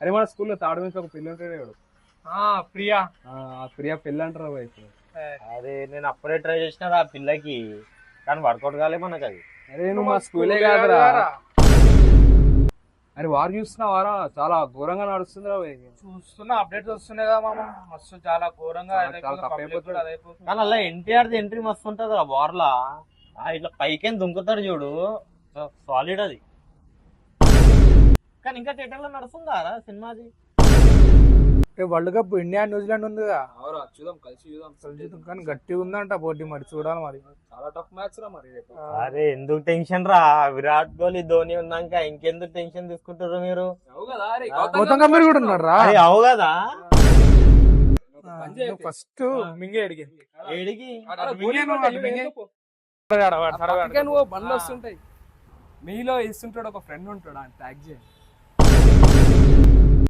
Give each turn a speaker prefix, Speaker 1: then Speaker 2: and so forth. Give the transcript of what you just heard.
Speaker 1: అరే మన స్కూల్లో తాడు నుంచి ఒక పిల్ల ఉంటాడు వాడు.
Speaker 2: ప్రియా
Speaker 1: ఆ ప్రియా పెళ్ళి అంటారా వైపు.
Speaker 3: అదే నేను అప్పుడే ట్రై చేసిన ఆ పిల్లకి, కానీ వర్కౌట్ కాలే మనకు అది.
Speaker 1: అరే నువ్వు మా స్కూలే కాదురా. అరే వారు చూస్తున్నావారా, చాలా ఘోరంగా నడుస్తుంది రా.
Speaker 2: చూస్తున్నా, అప్డేట్స్ వస్తున్నాయి కదా మామ, మస్తు చాలా ఘోరంగా
Speaker 1: చాలా తప్పైపోతుంది.
Speaker 3: కానీ అలా ఎన్టీఆర్ ఎంట్రీ మస్తు ఉంటది ఆ వార్లా, ఇట్లా పైకేం దుంకుతాడు చూడు, సాలిడ్ అది. కానీ ఇంకా థియేటర్ లో నడుస్తుందా సినిమాది?
Speaker 2: వరల్డ్ కప్ ఇండియా న్యూజిలాండ్ ఉంది కదా,
Speaker 1: చూద్దాం, కలిసి చూద్దాం.
Speaker 2: కానీ గట్టిగా ఉందంట పోటీ, మరి చూడాలి మరి.
Speaker 1: చాలా టఫ్ మ్యాచ్ రా మరి రేపు.
Speaker 3: అరే ఎందుకు టెన్షన్ రా, విరాట్ కోహ్లీ ధోని ఉన్నాక ఇంకెందుకు టెన్షన్ తీసుకుంటారు మీరు?
Speaker 2: గౌతమ్ గంభీర్ కూడా ఉన్నాడు రా.
Speaker 3: అరే అవు కదా,
Speaker 2: ఫస్ట్ మింగే అడిగింది
Speaker 3: ఏడికి
Speaker 1: బండ్లు వస్తుంటాయి, మీలో ఇస్తుంటాడు ఒక ఫ్రెండ్ ఉంటాడు, ఆయన ట్యాగ్ చేయండి.